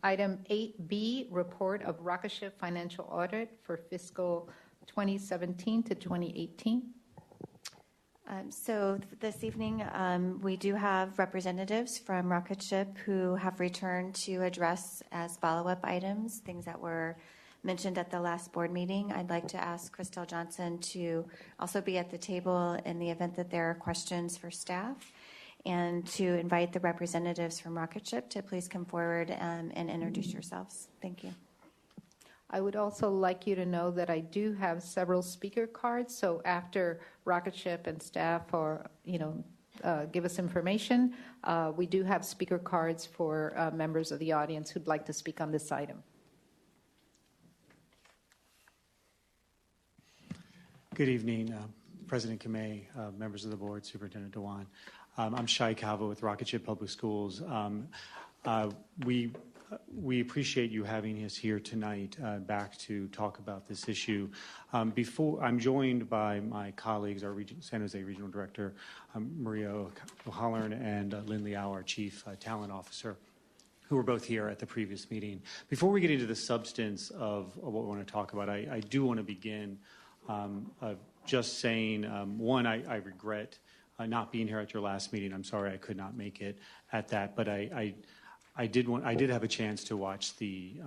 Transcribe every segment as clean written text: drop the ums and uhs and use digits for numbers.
Item 8B, report of Rocketship financial audit for fiscal 2017 to 2018. So this evening, we do have representatives from Rocketship who have returned to address as follow-up items, things that were mentioned at the last board meeting. I'd like to ask Christelle Johnson to also be at the table in the event that there are questions for staff, and to invite the representatives from Rocketship to please come forward and introduce yourselves. Thank you. I would also like you to know that I do have several speaker cards, so after Rocketship and staff give us information, we do have speaker cards for members of the audience who'd like to speak on this item. Good evening, President Kamei, members of the board, Superintendent Dewan. I'm Shai Calvo with Rocketship Public Schools. We appreciate you having us here tonight back to talk about this issue. I'm joined by my colleagues, our San Jose Regional Director, Maria O'Halloran, and Lynn Liao, our Chief Talent Officer, who were both here at the previous meeting. Before we get into the substance of what we want to talk about, I do want to begin just saying, one, I regret not being here at your last meeting. I'm sorry I could not make it at that, but I did have a chance to watch the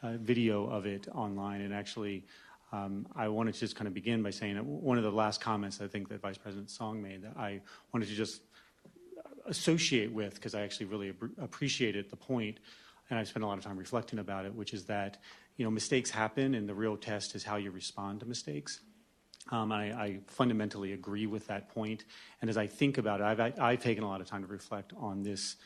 video of it online, and actually I wanted to just kind of begin by saying that one of the last comments I think that Vice President Song made that I wanted to just associate with, because I actually really appreciated the point, and I've spent a lot of time reflecting about it, which is that mistakes happen, and the real test is how you respond to mistakes. I fundamentally agree with that point, and as I think about it, I've taken a lot of time to reflect on this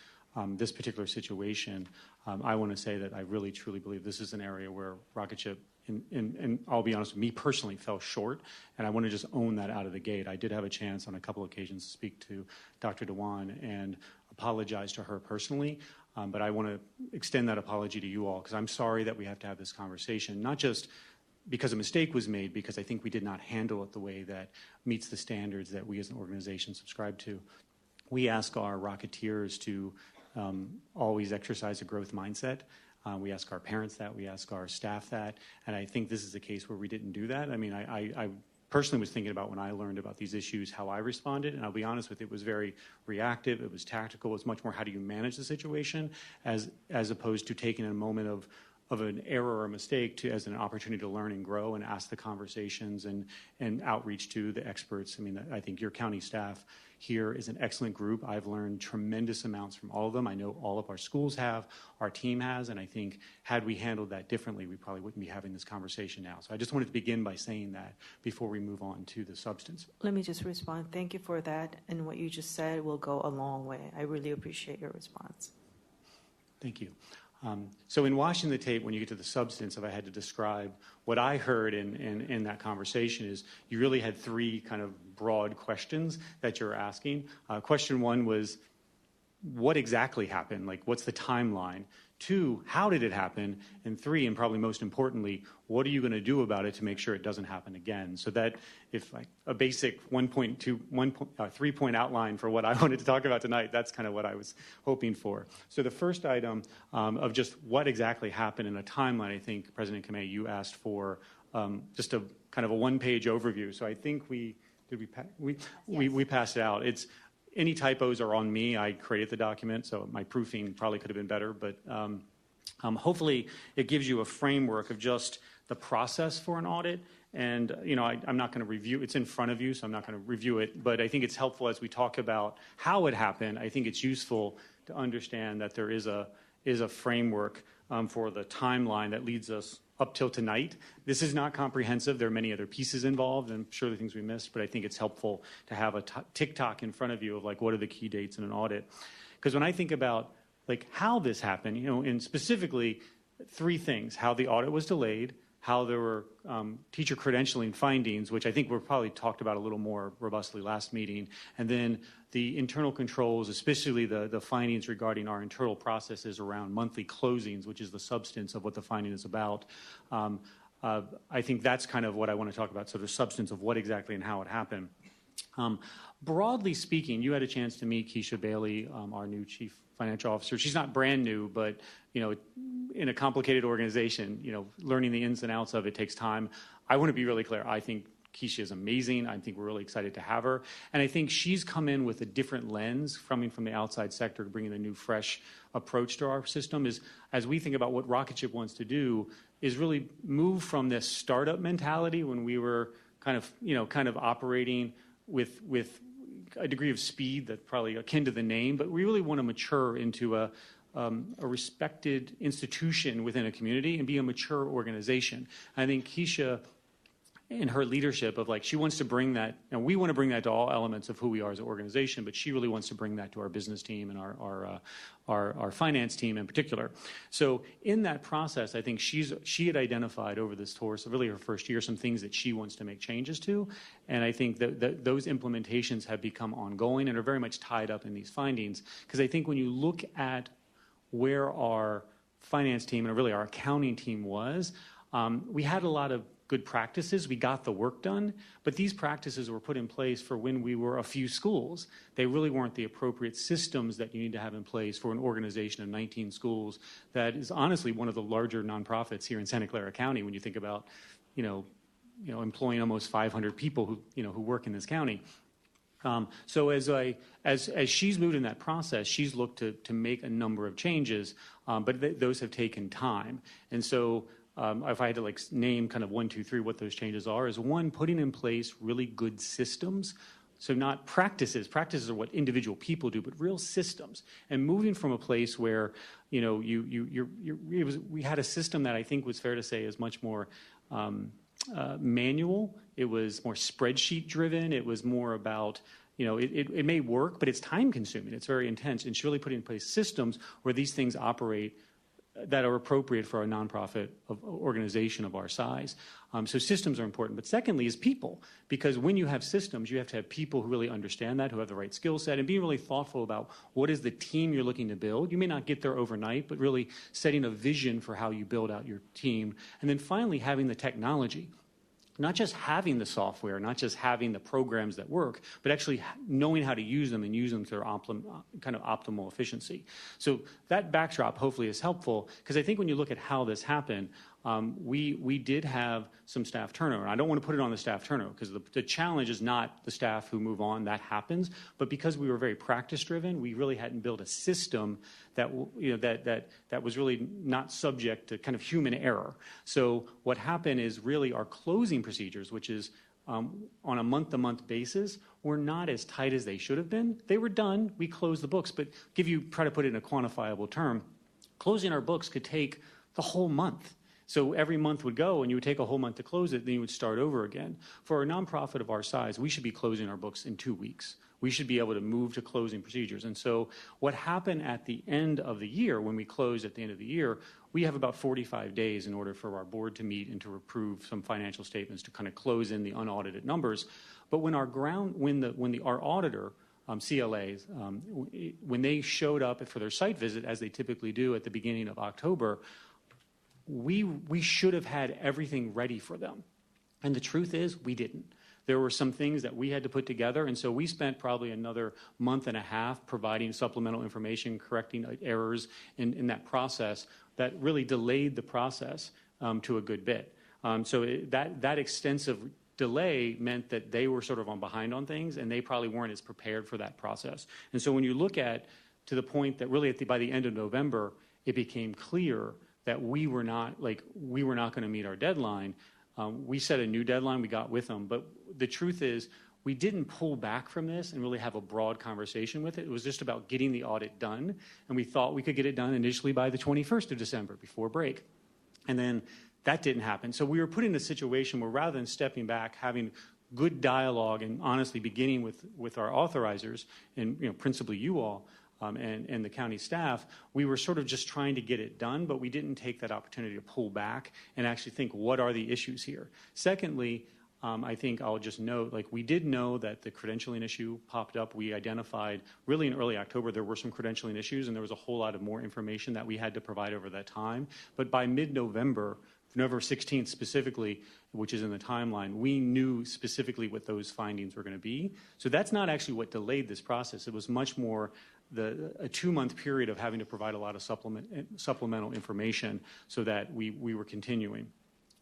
particular situation. I want to say that I really truly believe this is an area where Rocketship, and I'll be honest, me personally fell short, and I want to just own that out of the gate. I did have a chance on a couple occasions to speak to Dr. Dewan and apologize to her personally, but I want to extend that apology to you all, because I'm sorry that we have to have this conversation, not just because a mistake was made, because I think we did not handle it the way that meets the standards that we as an organization subscribe to. We ask our Rocketeers to always exercise a growth mindset. We ask our parents that, we ask our staff that, and I think this is a case where we didn't do that. I mean, I personally was thinking about when I learned about these issues, how I responded, and I'll be honest with you, it was very reactive, it was tactical, it was much more how do you manage the situation as opposed to taking a moment of an error or mistake as an opportunity to learn and grow and ask the conversations and outreach to the experts. I mean, I think your county staff here is an excellent group. I've learned tremendous amounts from all of them. I know all of our schools have, our team has, and I think had we handled that differently, we probably wouldn't be having this conversation now. So I just wanted to begin by saying that before we move on to the substance. Let me just respond. Thank you for that, and what you just said will go a long way. I really appreciate your response. Thank you. So in watching the tape, when you get to the substance, if I had to describe what I heard in that conversation, is you really had three kind of broad questions that you're asking. Question one was, what exactly happened? Like, what's the timeline? Two, how did it happen? And three, and probably most importantly, what are you going to do about it to make sure it doesn't happen again? So that if like a basic 3-point outline for what I wanted to talk about tonight, that's kind of what I was hoping for. So the first item of just what exactly happened in a timeline, I think, President Kamei, you asked for just a kind of a one-page overview. So I think we passed it out. It's any typos are on me. I created the document, so my proofing probably could have been better, but hopefully it gives you a framework of just the process for an audit. And, I'm not going to review, it's in front of you, so I'm not going to review it, but I think it's helpful as we talk about how it happened. I think it's useful to understand that there is a framework for the timeline that leads us up till tonight. This is not comprehensive. There are many other pieces involved, and surely things we missed, but I think it's helpful to have a tick-tock in front of you of like, what are the key dates in an audit? Because when I think about like how this happened, and specifically three things: how the audit was delayed, how there were teacher credentialing findings, which I think were probably talked about a little more robustly last meeting, and then the internal controls, especially the findings regarding our internal processes around monthly closings, which is the substance of what the finding is about. I think that's kind of what I want to talk about, so the substance of what exactly and how it happened. Broadly speaking, you had a chance to meet Keisha Bailey, our new chief financial officer. She's not brand new, but in a complicated organization, learning the ins and outs of it takes time. I want to be really clear. I think Keisha is amazing. I think we're really excited to have her. And I think she's come in with a different lens, coming from the outside sector, bringing a new, fresh approach to our system. As we think about what Rocketship wants to do, is really move from this startup mentality when we were kind of operating with a degree of speed that's probably akin to the name, but we really want to mature into a respected institution within a community and be a mature organization. I think Keisha, in her leadership of she wants to bring that, and we want to bring that to all elements of who we are as an organization, but she really wants to bring that to our business team and our finance team in particular. So in that process, I think she had identified over this course of really her first year some things that she wants to make changes to, and I think that those implementations have become ongoing and are very much tied up in these findings, because I think when you look at where our finance team and really our accounting team was, we had a lot of good practices. We got the work done, but these practices were put in place for when we were a few schools. They really weren't the appropriate systems that you need to have in place for an organization of 19 schools that is honestly one of the larger nonprofits here in Santa Clara County when you think about, employing almost 500 people who work in this county. So as she's moved in that process, she's looked to make a number of changes, but those have taken time. And so if I had to name kind of 1, 2, 3 what those changes are, is one, putting in place really good systems. So not practices. Practices are what individual people do, but real systems. And moving from a place where we had a system that I think was fair to say is much more manual. It was more spreadsheet driven. It was more about it may work, but it's time consuming. It's very intense. And it's really putting in place systems where these things operate that are appropriate for a nonprofit organization of our size. So systems are important. But secondly is people, because when you have systems, you have to have people who really understand that, who have the right skill set, and be really thoughtful about what is the team you're looking to build. You may not get there overnight, but really setting a vision for how you build out your team. And then finally, having the technology. Not just having the software, not just having the programs that work, but actually knowing how to use them and use them to their optimal efficiency. So that backdrop hopefully is helpful, because I think when you look at how this happened, we did have some staff turnover. And I don't want to put it on the staff turnover, because the challenge is not the staff who move on. That happens. But because we were very practice-driven, we really hadn't built a system that was really not subject to kind of human error. So what happened is really our closing procedures, which is on a month-to-month basis, were not as tight as they should have been. They were done. We closed the books. But try to put it in a quantifiable term, closing our books could take the whole month. So every month would go, and you would take a whole month to close it, then you would start over again. For a nonprofit of our size, we should be closing our books in 2 weeks. We should be able to move to closing procedures. And so what happened at the end of the year, when we closed at the end of the year, we have about 45 days in order for our board to meet and to approve some financial statements to kind of close in the unaudited numbers. But when our auditor, CLAs, when they showed up for their site visit, as they typically do at the beginning of October, we should have had everything ready for them. And the truth is, we didn't. There were some things that we had to put together, and so we spent probably another month and a half providing supplemental information, correcting errors in that process that really delayed the process to a good bit. So that extensive delay meant that they were sort of behind on things, and they probably weren't as prepared for that process. And so when you look at to the point that really by the end of November, it became clear that we were not going to meet our deadline. We set a new deadline. We got with them. But the truth is, we didn't pull back from this and really have a broad conversation with it. It was just about getting the audit done. And we thought we could get it done initially by the 21st of December, before break. And then that didn't happen. So we were put in a situation where, rather than stepping back, having good dialogue and honestly beginning with our authorizers and principally you all, and the county staff, we were sort of just trying to get it done, but we didn't take that opportunity to pull back and actually think, what are the issues here? Secondly, I think I'll just note, like, we did know that the credentialing issue popped up. We identified, really in early October, there were some credentialing issues, and there was a whole lot of more information that we had to provide over that time. But by mid-November, November 16th specifically, which is in the timeline, we knew specifically what those findings were going to be. So that's not actually what delayed this process. It was much more a 2-month period of having to provide a lot of supplemental information so that we were continuing.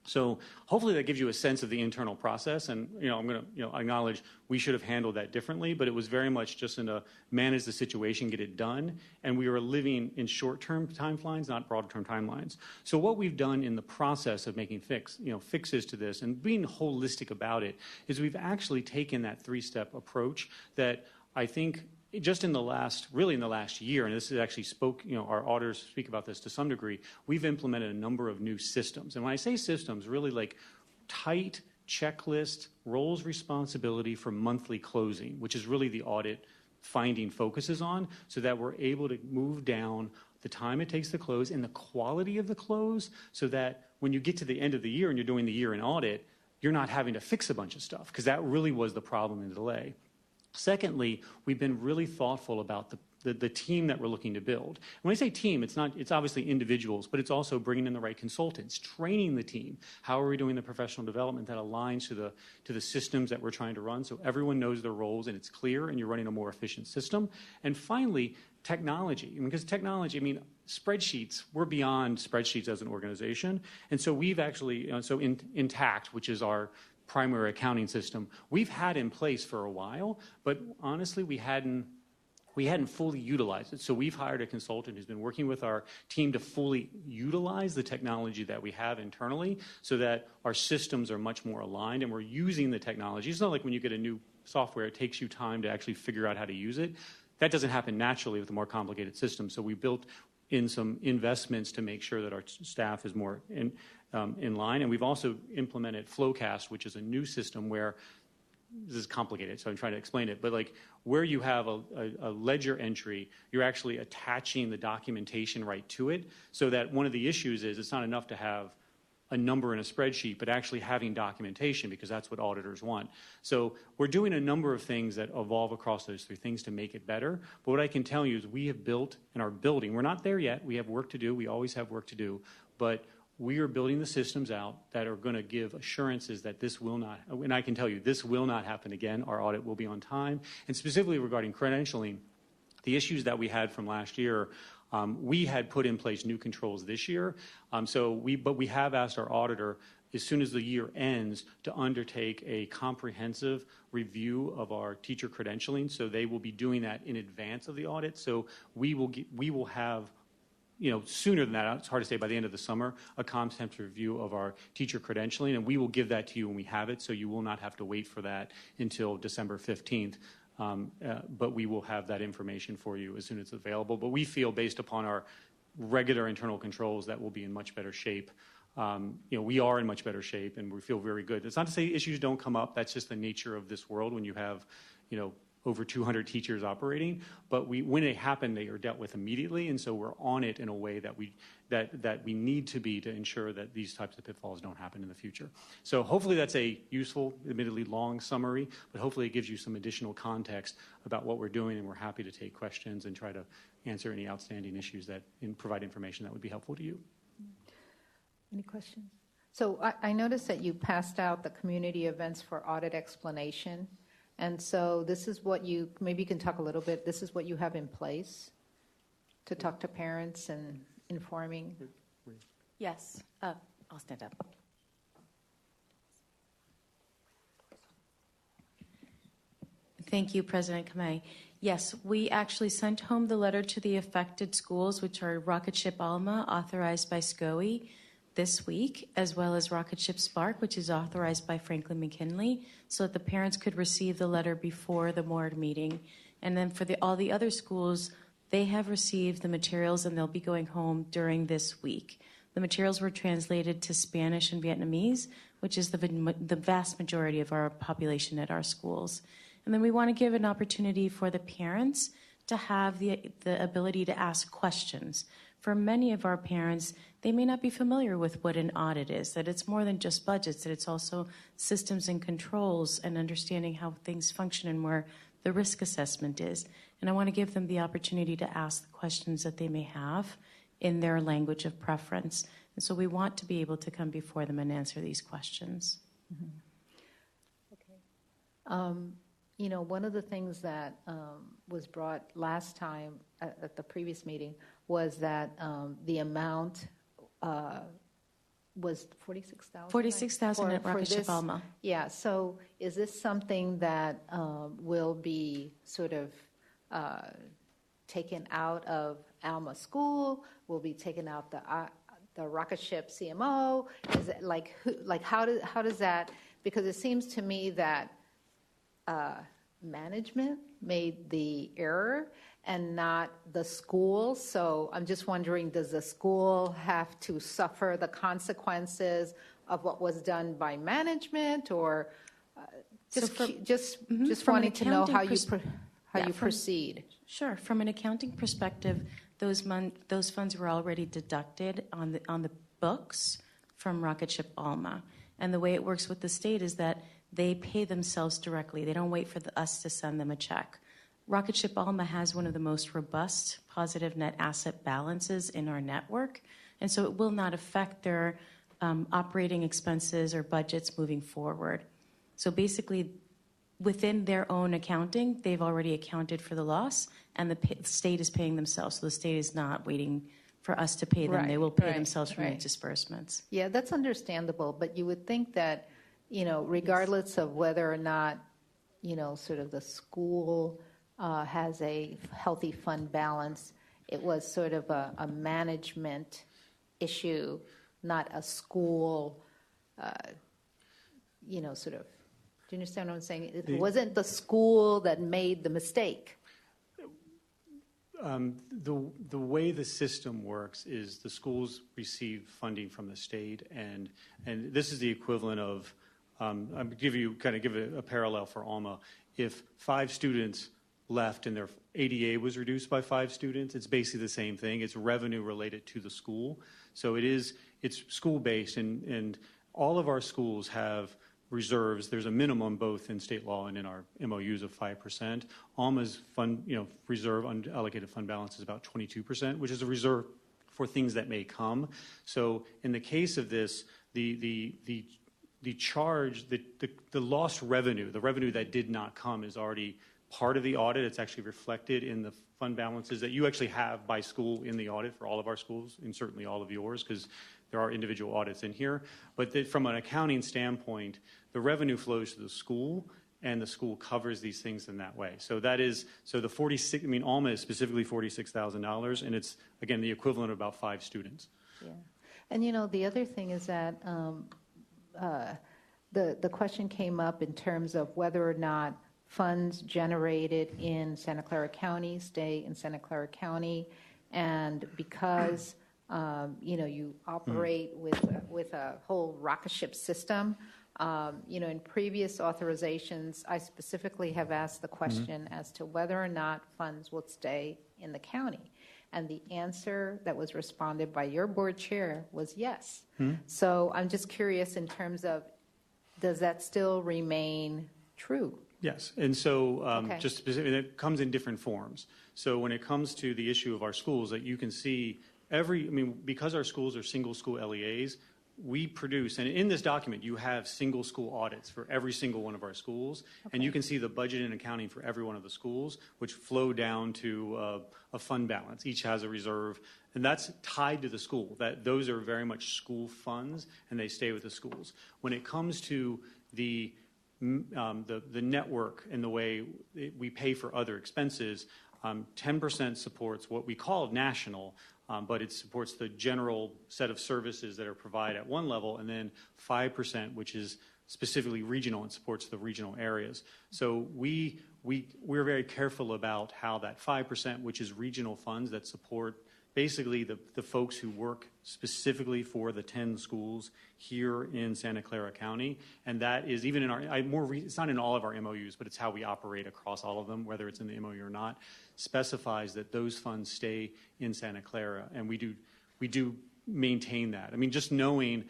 So hopefully that gives you a sense of the internal process. And, I'm going to, acknowledge we should have handled that differently, but it was very much just in a manage the situation, get it done. And we were living in short-term timelines, not broad-term timelines. So what we've done in the process of making fixes to this and being holistic about it is we've actually taken that 3-step approach that I think just in the last year, and this is actually our auditors speak about this to some degree, we've implemented a number of new systems. And when I say systems, really like tight checklist, roles responsibility for monthly closing, which is really the audit finding focuses on, so that we're able to move down the time it takes to close and the quality of the close, so that when you get to the end of the year and you're doing the year-end audit, you're not having to fix a bunch of stuff, because that really was the problem in the delay. Secondly, we've been really thoughtful about the team that we're looking to build. When I say team, it's obviously individuals, but it's also bringing in the right consultants, training the team. How are we doing the professional development that aligns to the systems that we're trying to run, so everyone knows their roles and it's clear and you're running a more efficient system? And finally, technology. Because technology, spreadsheets, we're beyond spreadsheets as an organization. And so we've actually, Intact, which is our primary accounting system, we've had in place for a while, but honestly, we hadn't fully utilized it. So we've hired a consultant who's been working with our team to fully utilize the technology that we have internally, so that our systems are much more aligned and we're using the technology. It's not like when you get a new software, it takes you time to actually figure out how to use it. That doesn't happen naturally with a more complicated system. So we built in some investments to make sure that our staff is more in line. And we've also implemented Flowcast, which is a new system where, this is complicated, so I'm trying to explain it, but like where you have a ledger entry, you're actually attaching the documentation right to it, so that one of the issues is it's not enough to have a number in a spreadsheet, but actually having documentation, because that's what auditors want. So we're doing a number of things that evolve across those 3 things to make it better. But what I can tell you is we have built and are building. We're not there yet. We have work to do. We always have work to do. But we are building the systems out that are going to give assurances that this will not, and I can tell you, this will not happen again. Our audit will be on time. And specifically regarding credentialing, the issues that we had from last year, we had put in place new controls this year. But we have asked our auditor, as soon as the year ends, to undertake a comprehensive review of our teacher credentialing. So they will be doing that in advance of the audit. So we will have, sooner than that, it's hard to say, by the end of the summer, a comprehensive review of our teacher credentialing, and we will give that to you when we have it, so you will not have to wait for that until December 15th. But we will have that information for you as soon as it's available. But we feel, based upon our regular internal controls, that we'll be in much better shape. We are in much better shape, and we feel very good. It's not to say issues don't come up. That's just the nature of this world when you have, over 200 teachers operating. But when they happen, they are dealt with immediately, and so we're on it in a way that we need to be, to ensure that these types of pitfalls don't happen in the future. So hopefully that's a useful, admittedly long summary, but hopefully it gives you some additional context about what we're doing, and we're happy to take questions and try to answer any outstanding issues and provide information that would be helpful to you. Any questions? So I noticed that you passed out the community events for audit explanation. And so this is what maybe you can talk a little bit, this is what you have in place to talk to parents and informing? Yes. I'll stand up. Thank you, President Kamei. Yes, we actually sent home the letter to the affected schools, which are Rocketship Alma, authorized by SCCOE, this week, as well as Rocketship Spark, which is authorized by Franklin McKinley, so that the parents could receive the letter before the board meeting. And then for all the other schools, they have received the materials and they'll be going home during this week. The materials were translated to Spanish and Vietnamese, which is the vast majority of our population at our schools. And then we want to give an opportunity for the parents to have the ability to ask questions. for many of our parents, they may not be familiar with what an audit is, that it's more than just budgets, that it's also systems and controls and understanding how things function and where the risk assessment is. And I want to give them the opportunity to ask the questions that they may have in their language of preference. And so we want to be able to come before them and answer these questions. You know, one of the things that was brought last time at the previous meeting was that the amount was $46,000. $46,000 at Rocketship Alma. Yeah. So is this something that will be sort of taken out of Alma School? Will be taken out the Rocketship CMO? Is it how does that? Because it seems to me that management made the error and not the school. So I'm just wondering, does the school have to suffer the consequences of what was done by management, or just wanting to know how you proceed? Sure. From an accounting perspective, those funds were already deducted on the books from Rocketship Alma. And the way it works with the state is that they pay themselves directly. They don't wait for us to send them a check. Rocketship Alma has one of the most robust positive net asset balances in our network, and so it will not affect their operating expenses or budgets moving forward. So basically, within their own accounting, they've already accounted for the loss, and the state is paying themselves. So the state is not waiting for us to pay them. Right, they will pay right, themselves from right. these disbursements. Yeah, that's understandable, but you would think that, you know, regardless of whether or not, you know, sort of the school has a healthy fund balance, it was sort of a management issue, not a school, you know, sort of, do you understand what I'm saying? It wasn't the school that made the mistake. The way the system works is the schools receive funding from the state, and this is the equivalent of, I'll give a parallel for Alma. If 5 students left and their ADA was reduced by 5 students, it's basically the same thing. It's revenue related to the school. So it's school-based, and all of our schools have reserves. There's a minimum both in state law and in our MOUs of 5%. Alma's reserve unallocated fund balance is about 22%, which is a reserve for things that may come. So in the case of this, the charge, the lost revenue, the revenue that did not come, is already part of the audit. It's actually reflected in the fund balances that you actually have by school in the audit for all of our schools, and certainly all of yours, because there are individual audits in here. But from an accounting standpoint, the revenue flows to the school, and the school covers these things in that way. So the 46, Alma is specifically $46,000, and it's, again, the equivalent of about 5 students. Yeah. And, you know, the other thing is that the question came up in terms of whether or not funds generated in Santa Clara County stay in Santa Clara County, and because you operate with a whole Rocketship system. In previous authorizations, I specifically have asked the question as to whether or not funds will stay in the county. And the answer that was responded by your board chair was yes. So I'm just curious in terms of, does that still remain true? Yes, and so Okay. just specifically, it comes in different forms. So when it comes to the issue of our schools, that you can see because our schools are single school LEAs, we produce, and in this document, you have single school audits for every single one of our schools, and you can see the budget and accounting for every one of the schools, which flow down to a fund balance. Each has a reserve, and that's tied to the school. Those are very much school funds, and they stay with the schools. When it comes to the network and the way we pay for other expenses, 10% supports what we call national, but it supports the general set of services that are provided at one level, and then 5%, which is specifically regional and supports the regional areas. So we're very careful about how that 5%, which is regional funds that support basically the folks who work specifically for the 10 schools here in Santa Clara County. And that is even in our, it's not in all of our MOUs, but it's how we operate across all of them, whether it's in the MOU or not, specifies that those funds stay in Santa Clara. And we do maintain that. I mean, just knowing,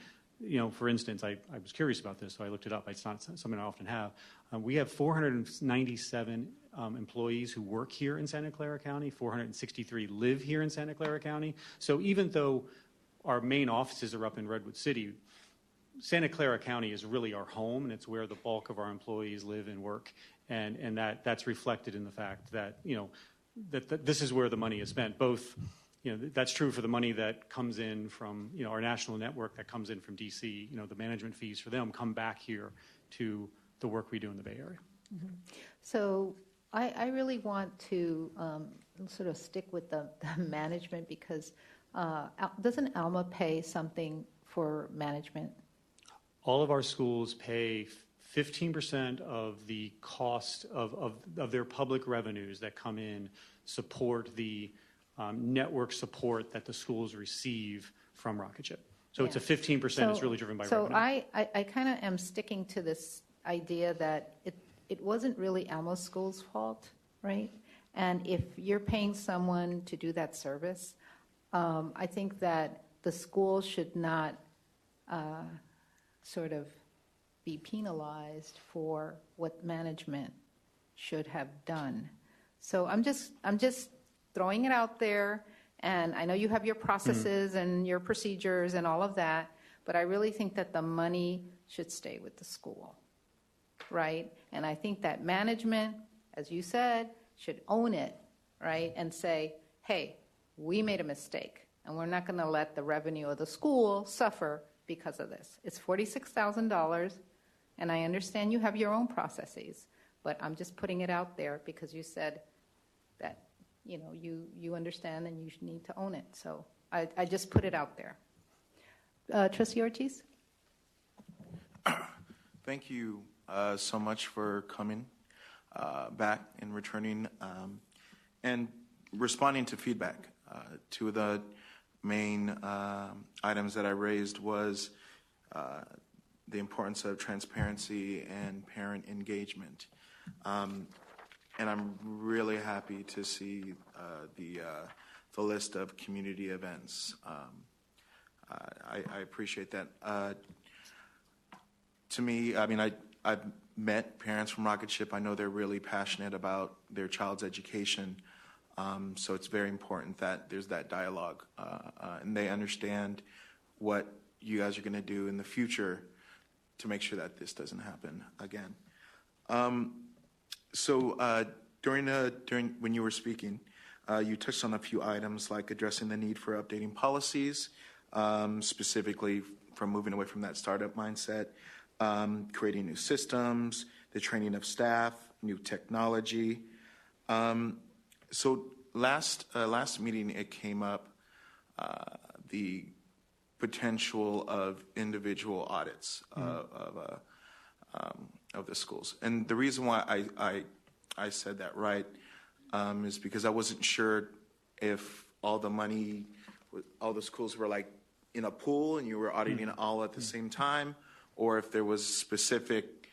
for instance, I was curious about this, so I looked it up. It's not something I often have. We have 497 employees who work here in Santa Clara County. 463 live here in Santa Clara County. So even though our main offices are up in Redwood City, Santa Clara County is really our home, and it's where the bulk of our employees live and work. And that's reflected in the fact that, that this is where the money is spent. Both, that's true for the money that comes in from, our national network that comes in from DC. The management fees for them come back here to the work we do in the Bay Area. Mm-hmm. So I really want to sort of stick with the management because doesn't Alma pay something for management? All of our schools pay 15% of the cost of their public revenues that come in support the network support that the schools receive from Rocketship. So it's a 15%. It's really driven by revenue. So I kind of am sticking to this idea that it wasn't really Alma School's fault, right? And if you're paying someone to do that service, I think that the school should not sort of be penalized for what management should have done. So I'm just throwing it out there, and I know you have your processes and your procedures and all of that, but I really think that the money should stay with the school, right? And I think that management, as you said, should own it, right? And say, hey, we made a mistake, and we're not going to let the revenue of the school suffer because of this. It's $46,000, and I understand you have your own processes, but I'm just putting it out there because you said that, you understand and you need to own it. So I just put it out there. Trustee Ortiz? Thank you so much for coming back and returning and responding to feedback. Two of the main items that I raised was the importance of transparency and parent engagement. And I'm really happy to see the list of community events. I appreciate that. To me, I mean, I've met parents from Rocketship. I know they're really passionate about their child's education. So it's very important that there's that dialogue and they understand what you guys are going to do in the future to make sure that this doesn't happen again. So during when you were speaking, you touched on a few items like addressing the need for updating policies, specifically from moving away from that startup mindset, creating new systems, the training of staff, new technology. So last meeting, it came up the potential of individual audits of the schools, and the reason why I said that right is because I wasn't sure if all the money, all the schools were like in a pool and you were auditing all at the same time, or if there was specific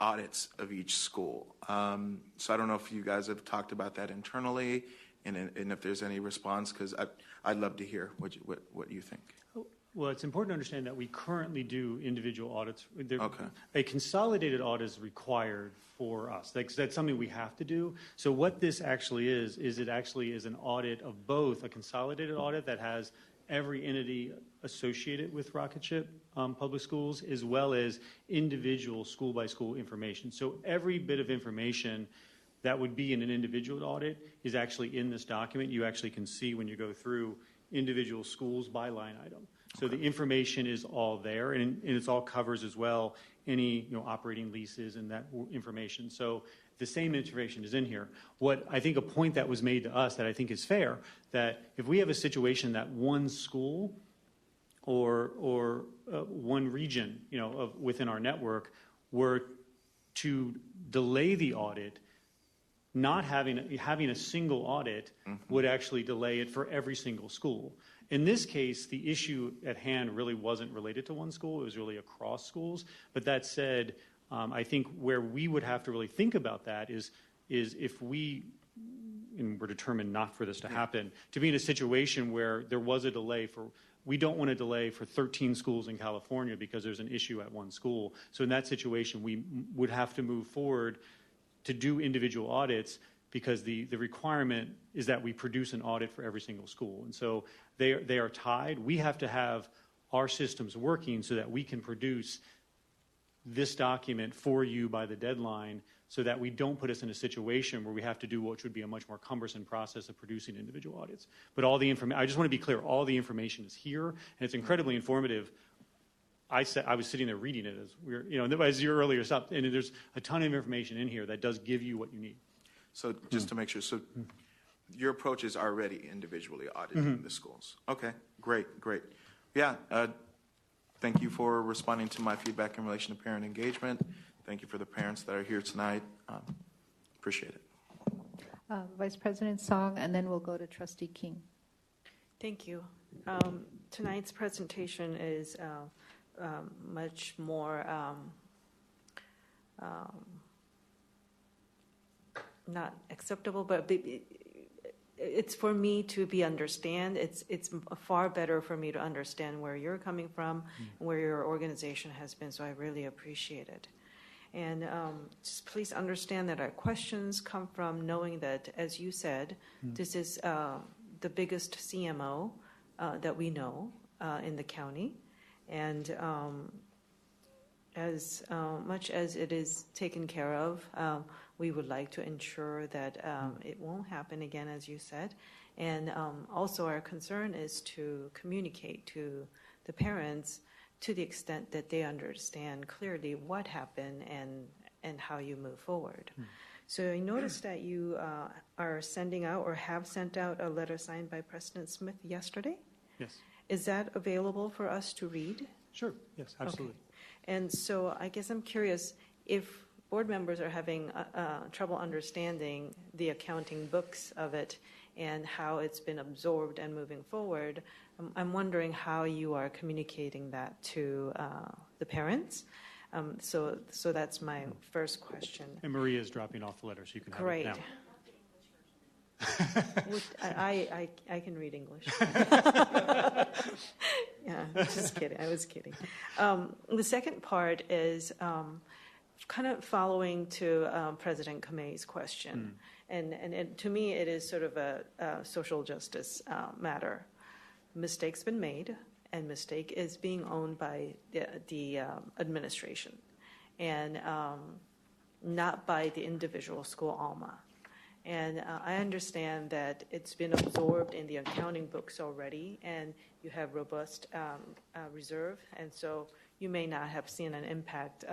audits of each school. So I don't know if you guys have talked about that internally, and if there's any response, because I'd love to hear what you think. Well, it's important to understand that we currently do individual audits. Okay. A consolidated audit is required for us. That's something we have to do. So what this actually is it actually is an audit of both a consolidated audit that has every entity associated with Rocketship Public Schools, as well as individual school-by-school information. So every bit of information that would be in an individual audit is actually in this document. You actually can see when you go through individual schools by line item. So the information is all there, and it all covers as well any operating leases and that information. So the same information is in here. What I think a point that was made to us that I think is fair, that if we have a situation that one school or one region within our network were to delay the audit, not having a single audit would actually delay it for every single school. In this case, the issue at hand really wasn't related to one school. It was really across schools. But that said, I think where we would have to really think about that is if we, and we're determined not for this to happen, to be in a situation where there was a delay we don't want to delay for 13 schools in California because there's an issue at one school. So in that situation, we would have to move forward to do individual audits because the requirement is that we produce an audit for every single school. And so they are tied. We have to have our systems working so that we can produce this document for you by the deadline so that we don't put us in a situation where we have to do what would be a much more cumbersome process of producing individual audits. But all the information, I just want to be clear, all the information is here, and it's incredibly informative. I was sitting there reading it as your earlier stuff, and there's a ton of information in here that does give you what you need. So just to make sure, so your approach is already individually auditing the schools. Okay, great. Yeah, thank you for responding to my feedback in relation to parent engagement. Thank you for the parents that are here tonight. Appreciate it. Vice President Song, and then we'll go to Trustee King. Thank you. Tonight's presentation is much more not acceptable, but it's for me to understand. It's far better for me to understand where you're coming from and where your organization has been. So I really appreciate it. And just please understand that our questions come from knowing that, as you said, this is the biggest CMO that we know in the county. And as much as it is taken care of, we would like to ensure that it won't happen again, as you said. And also our concern is to communicate to the parents to the extent that they understand clearly what happened and how you move forward. So I noticed that you are sending out or have sent out a letter signed by President Smith yesterday. Yes. Is that available for us to read? Sure. Yes, absolutely. Okay. And so I guess I'm curious if board members are having trouble understanding the accounting books of it and how it's been absorbed and moving forward. I'm wondering how you are communicating that to the parents. So that's my first question. And Maria is dropping off the letter, so you can Great. have it I can read English. Yeah, just kidding. I was kidding. The second part is kind of following to President Kamei's question. And to me, it is sort of a social justice matter. Mistake's been made, and mistake is being owned by the administration, and not by the individual school ALMA. And I understand that it's been absorbed in the accounting books already, and you have robust reserve, and so you may not have seen an impact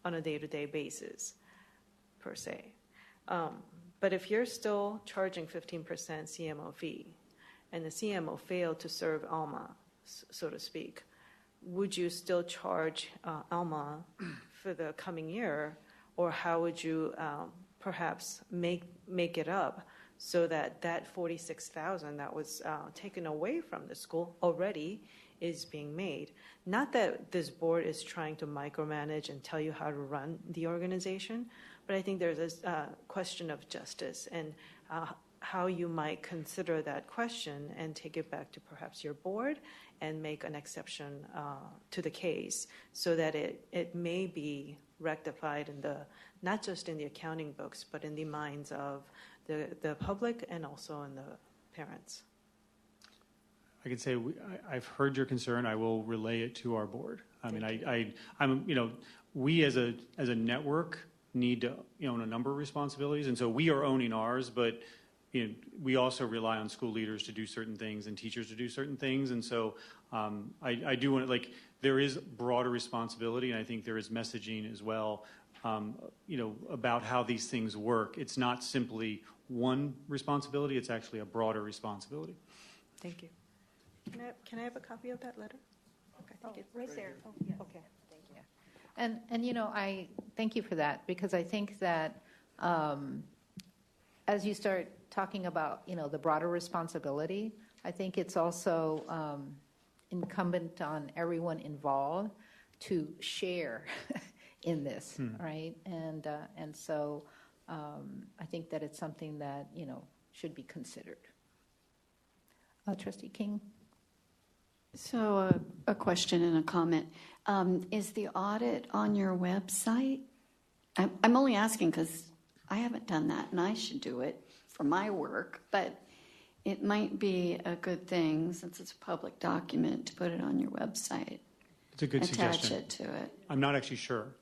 on a day-to-day basis, per se. But if you're still charging 15% CMO fee, and the CMO failed to serve ALMA, so to speak, would you still charge ALMA for the coming year, or how would you perhaps make it up so that 46,000 that was taken away from the school already is being made? Not that this board is trying to micromanage and tell you how to run the organization, but I think there's a question of justice and how you might consider that question and take it back to perhaps your board and make an exception to the case so that it may be rectified in not just in the accounting books, but in the minds of the public and also in the parents. I can say I've heard your concern. I will relay it to our board. We as a network need to own a number of responsibilities, and so we are owning ours, but we also rely on school leaders to do certain things and teachers to do certain things, and so I do want to, there is broader responsibility, and I think there is messaging as well, about how these things work. It's not simply one responsibility; it's actually a broader responsibility. Thank you. Can I have a copy of that letter? Okay. Right there. Oh, yeah. Okay. Thank you. And I thank you for that, because I think that as you start talking about, the broader responsibility, I think it's also incumbent on everyone involved to share in this, right? And so I think that it's something that, should be considered. Trustee King? So a question and a comment. Is the audit on your website? I'm only asking because I haven't done that, and I should do it for my work, but it might be a good thing, since it's a public document, to put it on your website. It's a good Attach suggestion. it to it. I'm not actually sure.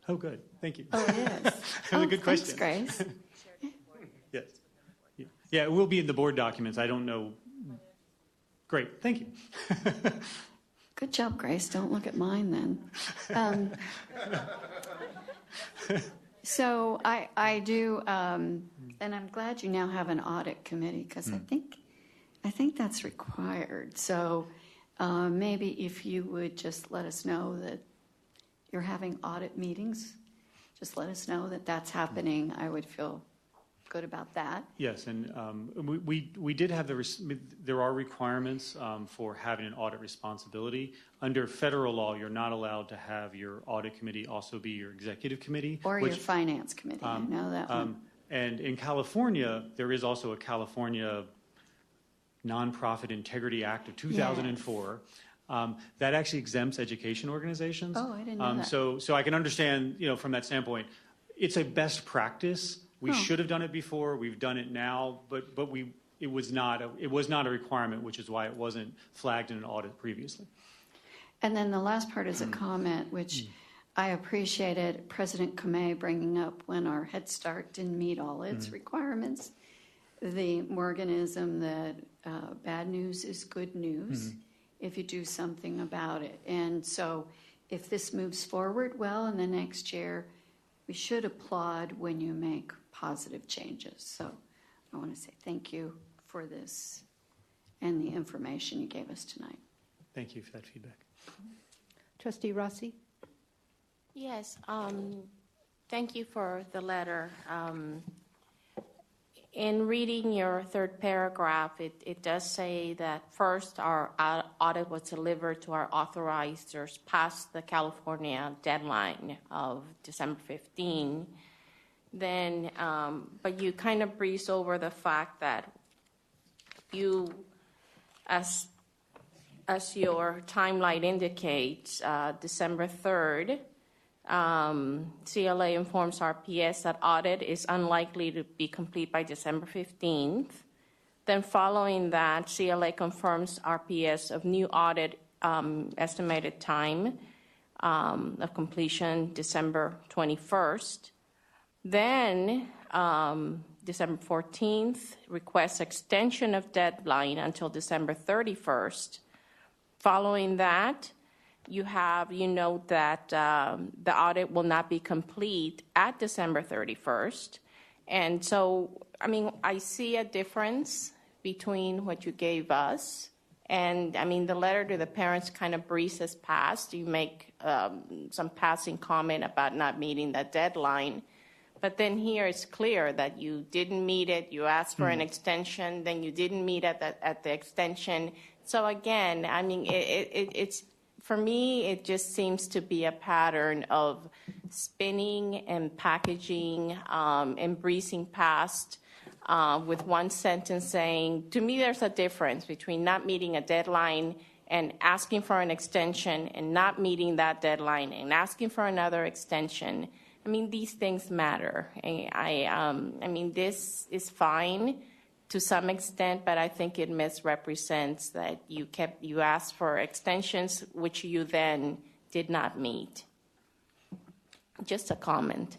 Oh, good. Thank you. Oh, it is. That's a good Thanks, question. Grace. Yes. Yeah, it will be in the board documents. I don't know. Great. Thank you. Good job, Grace. Don't look at mine then. So I do, and I'm glad you now have an audit committee, because I think that's required. So maybe if you would just let us know that you're having audit meetings, just let us know that that's happening. I would feel good about that. Yes, and we did have there are requirements for having an audit responsibility. Under federal law, you're not allowed to have your audit committee also be your executive committee. Or your finance committee, I know that one. And in California, there is also a California Nonprofit Integrity Act of 2004 that actually exempts education organizations. Oh, I didn't know that. So I can understand, from that standpoint, it's a best practice. We should have done it before. We've done it now, but it was not a requirement, which is why it wasn't flagged in an audit previously. And then the last part is a comment, which I appreciated President Kamei bringing up when our Head Start didn't meet all its requirements. The Morganism that bad news is good news if you do something about it. And so if this moves forward well in the next year, we should applaud when you make positive changes. So I want to say thank you for this and the information you gave us tonight. Thank you for that feedback. Trustee Rossi? Yes, thank you for the letter. In reading your third paragraph, it does say that first our audit was delivered to our authorizers past the California deadline of December 15. Then, but you kind of breeze over the fact that you, as your timeline indicates, December 3rd, CLA informs RPS that audit is unlikely to be complete by December 15th. Then following that, CLA confirms RPS of new audit estimated time of completion December 21st. Then December 14th requests extension of deadline until December 31st. Following that, you note that the audit will not be complete at December 31st. And so, I see a difference between what you gave us. And, the letter to the parents kind of breezes past. You make some passing comment about not meeting that deadline. But then here it's clear that you didn't meet it. You asked for an extension. Then you didn't meet at the extension. So, again, it's... For me, it just seems to be a pattern of spinning and packaging and breezing past with one sentence saying, to me, there's a difference between not meeting a deadline and asking for an extension and not meeting that deadline and asking for another extension. These things matter. This is fine to some extent, but I think it misrepresents that you asked for extensions, which you then did not meet. Just a comment.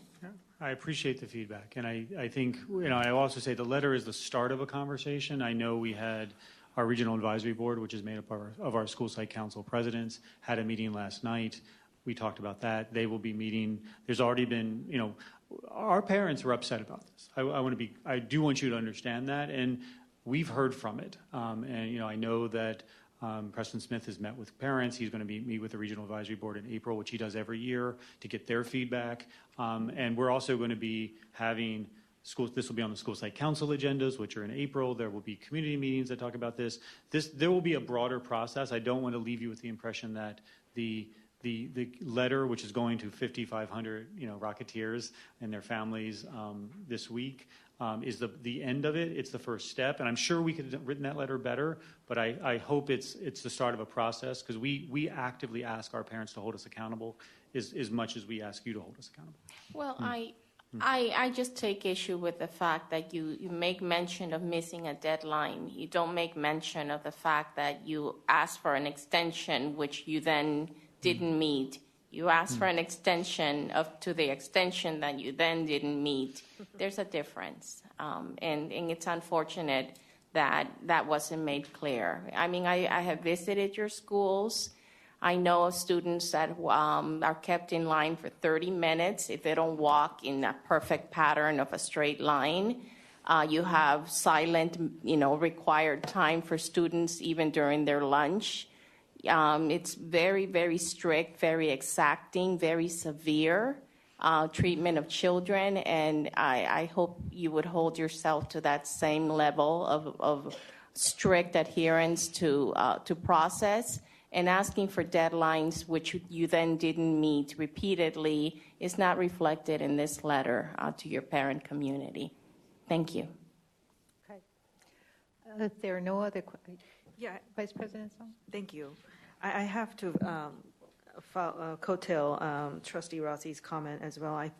I appreciate the feedback, and I think, I also say the letter is the start of a conversation. I know we had our regional advisory board, which is made up of our school site council presidents, had a meeting last night. We talked about that. They will be meeting. There's already been, our parents were upset about this. I do want you to understand that, and we've heard from it. And I know that Preston Smith has met with parents. He's going to meet with the regional advisory board in April, which he does every year, to get their feedback. And we're also going to be having This will be on the school site council agendas, which are in April. There will be community meetings that talk about this. There will be a broader process. I don't want to leave you with the impression that the letter, which is going to 5,500 Rocketeers and their families this week, is the end of it. It's the first step, and I'm sure we could have written that letter better. But I hope it's the start of a process, because we actively ask our parents to hold us accountable as much as we ask you to hold us accountable. Well, I just take issue with the fact that you make mention of missing a deadline. You don't make mention of the fact that you asked for an extension, which you then didn't meet. You asked for an extension to the extension that you then didn't meet. There's a difference, and it's unfortunate that wasn't made clear. I mean, I have visited your schools. I know of students that are kept in line for 30 minutes if they don't walk in a perfect pattern of a straight line. You have silent, required time for students even during their lunch. It's very, very strict, very exacting, very severe treatment of children, and I hope you would hold yourself to that same level of strict adherence to process. And asking for deadlines, which you then didn't meet repeatedly, is not reflected in this letter to your parent community. Thank you. Okay. If there are no other questions. Yeah, Vice President Song? thank you. I have to coattail Trustee Rossi's comment as well.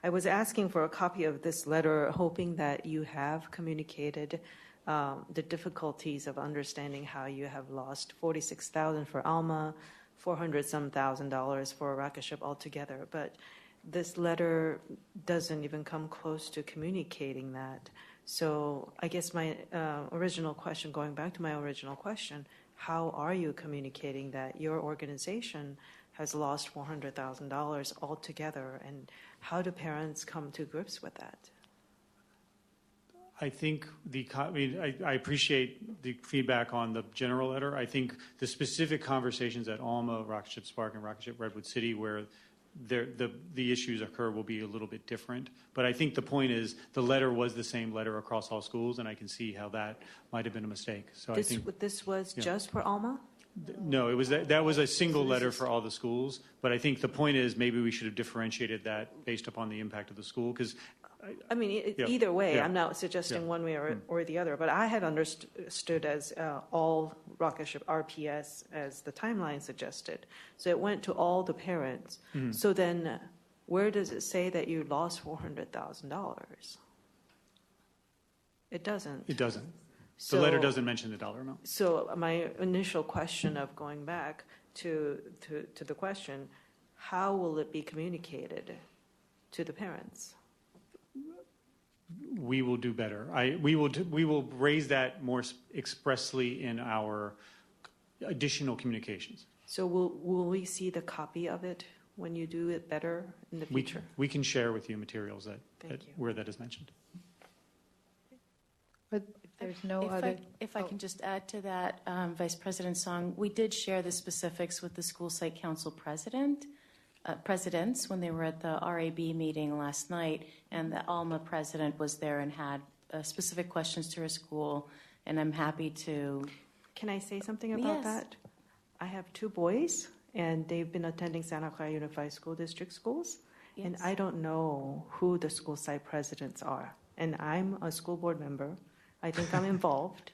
I was asking for a copy of this letter, hoping that you have communicated the difficulties of understanding how you have lost $46,000 for Alma, $400-some thousand for Rocketship altogether. But this letter doesn't even come close to communicating that. So I guess my original question, going back to my original question, how are you communicating that your organization has lost $400,000 altogether, and how do parents come to grips with that? I think I appreciate the feedback on the general letter. I think the specific conversations at Alma, Rocketship Spark, and Rocketship Redwood City, where the issues occur, will be a little bit different. But I think the point is the letter was the same letter across all schools, and I can see how that might have been a mistake. So This was just for Alma? No, it was that was a single letter for all the schools. But I think the point is maybe we should have differentiated that based upon the impact of the school, because I mean, either way, I'm not suggesting one way or the other, but I had understood as all Rocketship RPS as the timeline suggested. So it went to all the parents. So then where does it say that you lost $400,000? It doesn't. it doesn't. So, The letter doesn't mention the dollar amount. So my initial question of going back to the question, how will it be communicated to the parents? We will do better. We will raise that more expressly in our additional communications. So will we see the copy of it when you do it better in the future? We can share with you materials Thank you. where that is mentioned. But if there's no other. If I can just add to that, Vice President Song, we did share the specifics with the school site council presidents when they were at the RAB meeting last night, and the Alma president was there and had specific questions to her school, and I'm happy to. Can I say something about Yes. that? I have two boys, and they've been attending Santa Clara Unified School District schools, and Yes. I don't know who the school site presidents are. And I'm a school board member. I think I'm involved,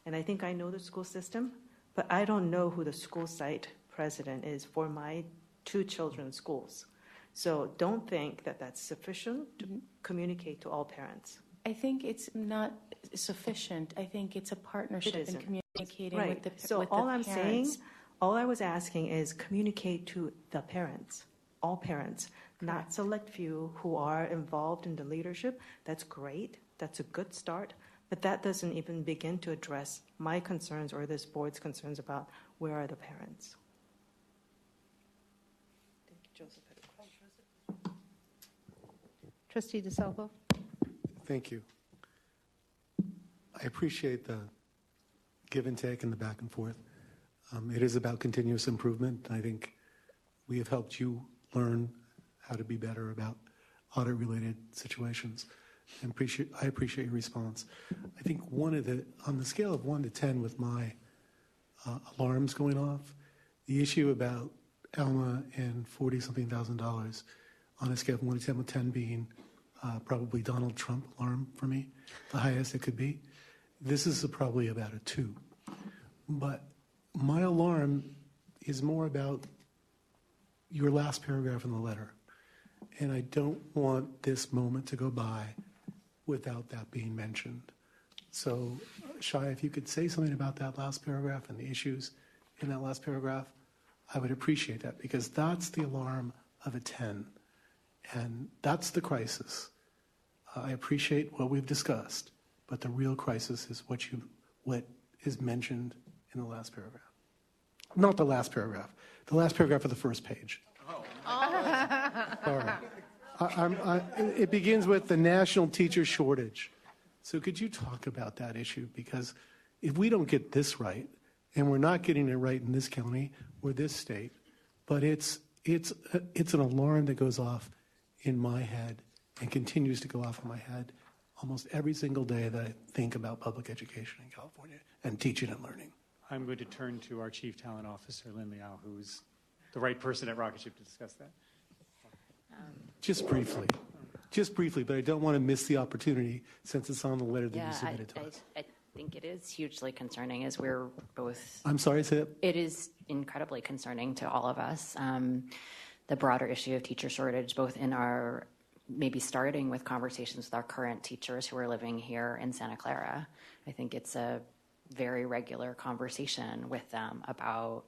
and I think I know the school system, but I don't know who the school site president is for my two children's schools. So don't think that that's sufficient to communicate to all parents. I think it's not sufficient. I think it's a partnership in isn't. communicating Right. with the So with the all I'm saying, parents. all I was asking is communicate to the parents, all parents, not select few who are involved in the leadership. That's great. That's a good start. But that doesn't even begin to address my concerns or this board's concerns about where are the parents. Thank you, Joseph. Trustee DeSalvo? Thank you. I appreciate the give and take and the back and forth. It is about continuous improvement. I think we have helped you learn how to be better about audit-related situations. I appreciate your response. I think on the scale of 1 to 10 with my alarms going off, the issue about Alma and $40-something thousand on a scale of 1 to 10, with 10 being probably Donald Trump alarm for me, the highest it could be. This is probably about a 2. But my alarm is more about your last paragraph in the letter. And I don't want this moment to go by without that being mentioned. So, Shai, if you could say something about that last paragraph and the issues in that last paragraph, I would appreciate that, because that's the alarm of a 10. And that's the crisis. I appreciate what we've discussed, but the real crisis is what is mentioned in the last paragraph. Not the last paragraph. The last paragraph of the first page. All right. It begins with the national teacher shortage. So could you talk about that issue? Because if we don't get this right, and we're not getting it right in this county or this state, but it's an alarm that goes off in my head and continues to go off in my head almost every single day that I think about public education in California and teaching and learning. I'm going to turn to our Chief Talent Officer, Lynn Liao, who's the right person at Rocketship to discuss that. Just briefly, but I don't want to miss the opportunity since it's on the letter that you submitted to us. I think it is hugely concerning, as we're both. I'm sorry, say that? It is incredibly concerning to all of us. The broader issue of teacher shortage, both in our, maybe starting with conversations with our current teachers who are living here in Santa Clara. I think it's a very regular conversation with them about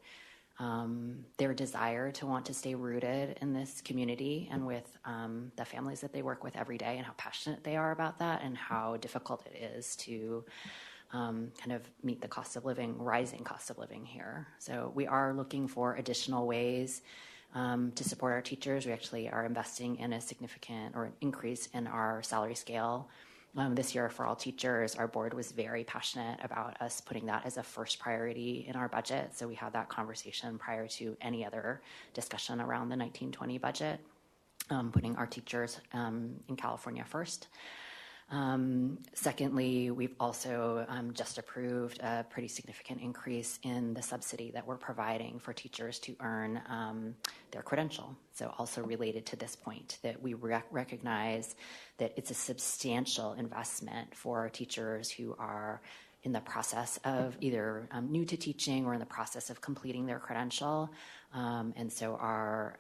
their desire to want to stay rooted in this community and with the families that they work with every day, and how passionate they are about that, and how difficult it is to kind of meet the rising cost of living here. So we are looking for additional ways to support our teachers. We actually are investing in a significant or an increase in our salary scale this year for all teachers. Our board was very passionate about us putting that as a first priority in our budget. So we had that conversation prior to any other discussion around the 1920 budget, putting our teachers in California first. Secondly, we've also just approved a pretty significant increase in the subsidy that we're providing for teachers to earn their credential. So also related to this point, that we recognize that it's a substantial investment for teachers who are in the process of either new to teaching or in the process of completing their credential, and so are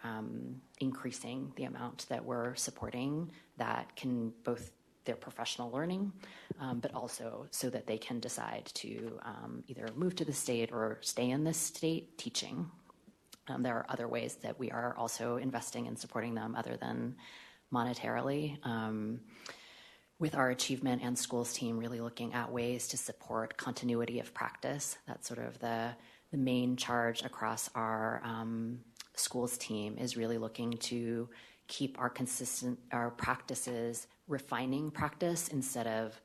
increasing the amount that we're supporting that can both their professional learning, but also so that they can decide to either move to the state or stay in this state teaching. There are other ways that we are also investing in supporting them other than monetarily. With our achievement and schools team really looking at ways to support continuity of practice. That's sort of the main charge across our schools team, is really looking to keep our practices, refining practice instead of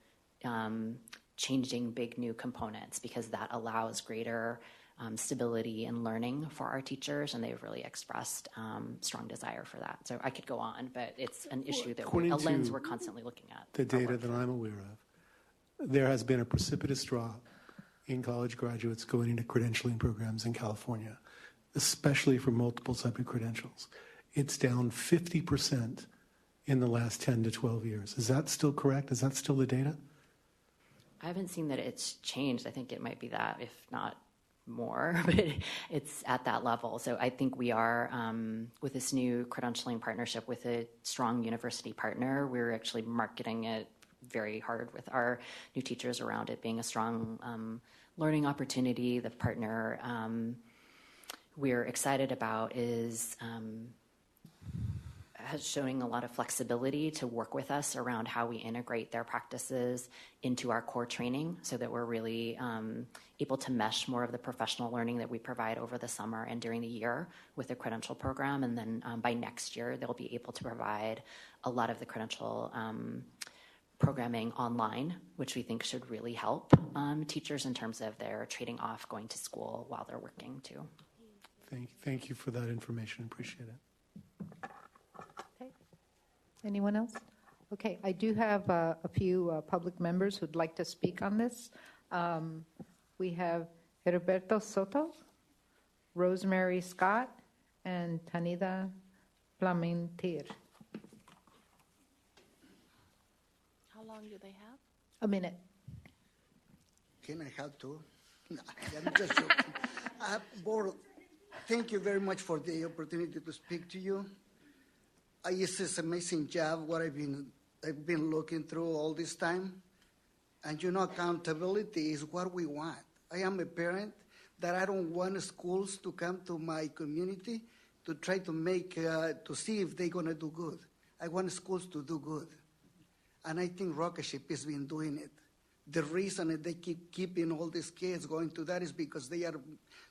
changing big new components, because that allows greater stability and learning for our teachers, and they've really expressed strong desire for that. So I could go on, but it's an issue that a lens we're constantly looking at. The data that I'm aware of, there has been a precipitous drop in college graduates going into credentialing programs in California, especially for multiple subject credentials. It's down 50% in the last 10 to 12 years. Is that still correct? Is that still the data? I haven't seen that it's changed. I think it might be that, if not more, but it's at that level. So I think we are, with this new credentialing partnership with a strong university partner, we're actually marketing it very hard with our new teachers around it being a strong learning opportunity. The partner we're excited about is showing a lot of flexibility to work with us around how we integrate their practices into our core training, so that we're really able to mesh more of the professional learning that we provide over the summer and during the year with the credential program. And then by next year, they'll be able to provide a lot of the credential programming online, which we think should really help teachers in terms of their trading off going to school while they're working too. Thank you for that information. Appreciate it. Anyone else? Okay, I do have a few public members who'd like to speak on this. We have Heriberto Soto, Rosemary Scott, and Tanida Plamintir. How long do they have? A minute. Can I have two? No, I'm just joking. Board, thank you very much for the opportunity to speak to you. It's an amazing job what I've been looking through all this time. And accountability is what we want. I am a parent that I don't want schools to come to my community to try to to see if they're going to do good. I want schools to do good. And I think Rocketship has been doing it. The reason that they keep keeping all these kids going to that is because they are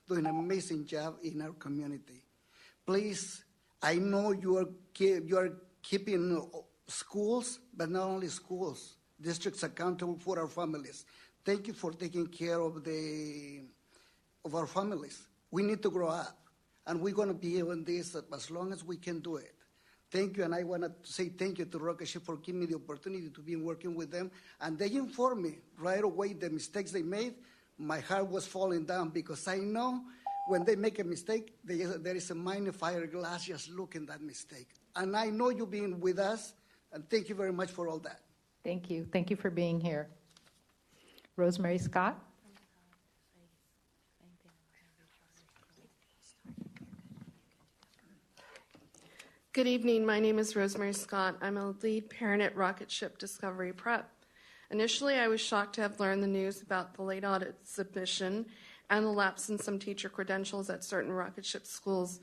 doing an amazing job in our community. Please, I know you are keeping schools, but not only schools, districts accountable for our families. Thank you for taking care of our families. We need to grow up, and we're going to be doing this as long as we can do it. Thank you, and I want to say thank you to Rocketship for giving me the opportunity to be working with them. And they informed me right away the mistakes they made. My heart was falling down because I know when they make a mistake, there is a magnifier glass just looking at that mistake. And I know you being with us, and thank you very much for all that. Thank you. Thank you for being here. Rosemary Scott. Good evening. My name is Rosemary Scott. I'm a lead parent at Rocketship Discovery Prep. Initially, I was shocked to have learned the news about the late audit submission and the lapse in some teacher credentials at certain Rocketship schools.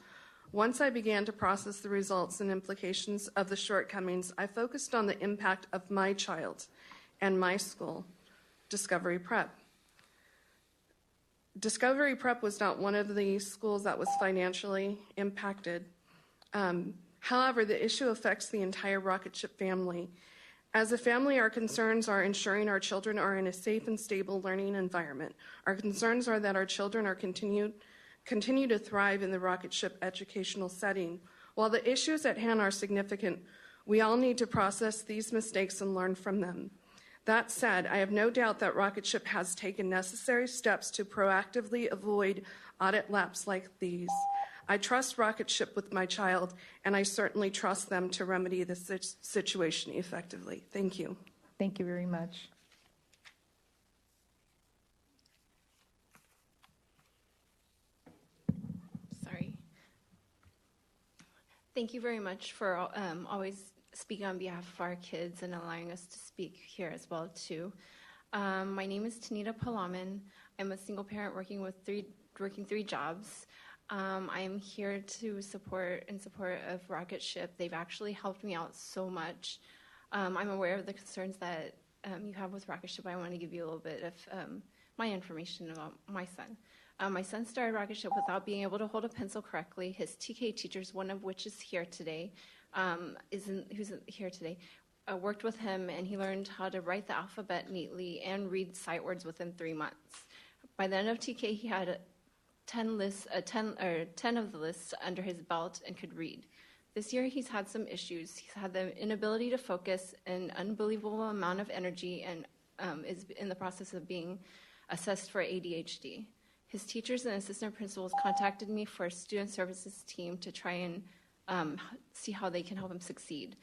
Once I began to process the results and implications of the shortcomings, I focused on the impact of my child and my school, Discovery Prep. Discovery Prep was not one of the schools that was financially impacted. However, the issue affects the entire Rocketship family. As a family, our concerns are ensuring our children are in a safe and stable learning environment. Our concerns are that our children are continue to thrive in the Rocketship educational setting. While the issues at hand are significant, we all need to process these mistakes and learn from them. That said, I have no doubt that Rocketship has taken necessary steps to proactively avoid audit lapses like these. I trust Rocketship with my child, and I certainly trust them to remedy the situation effectively. Thank you. Thank you very much. Sorry. Thank you very much for always speaking on behalf of our kids and allowing us to speak here as well, too. My name is Tanita Palaman. I'm a single parent working three jobs. I am here to support of Rocketship. They've actually helped me out so much. I'm aware of the concerns that you have with Rocketship. I want to give you a little bit of my information about my son. My son started Rocketship without being able to hold a pencil correctly. His TK teachers, one of which is here today, worked with him, and he learned how to write the alphabet neatly and read sight words within 3 months. By the end of TK, he had 10 of the lists under his belt and could read. This year, he's had some issues. He's had the inability to focus, an unbelievable amount of energy, and is in the process of being assessed for ADHD. His teachers and assistant principals contacted me for a student services team to try and see how they can help him succeed.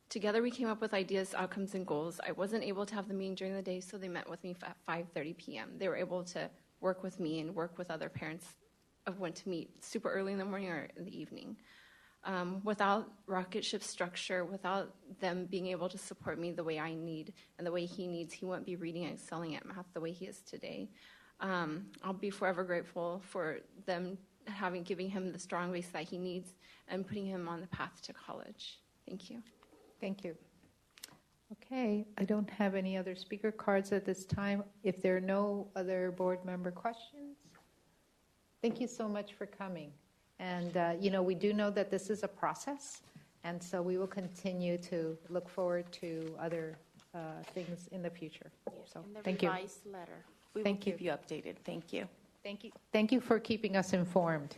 Together, we came up with ideas, outcomes, and goals. I wasn't able to have the meeting during the day, so they met with me at 5:30 p.m. They were able to work with me and work with other parents of when to meet super early in the morning or in the evening. Without Rocketship's structure, without them being able to support me the way I need and the way he needs, he wouldn't be reading and excelling at math the way he is today. I'll be forever grateful for them giving him the strong base that he needs and putting him on the path to college. Thank you. Thank you. Okay, I don't have any other speaker cards at this time. If there are no other board member questions, thank you so much for coming. And, we do know that this is a process, and so we will continue to look forward to other things in the future. So, thank you. Revised letter. We will Thank you. keep you updated. Thank you. Thank you. Thank you for keeping us informed.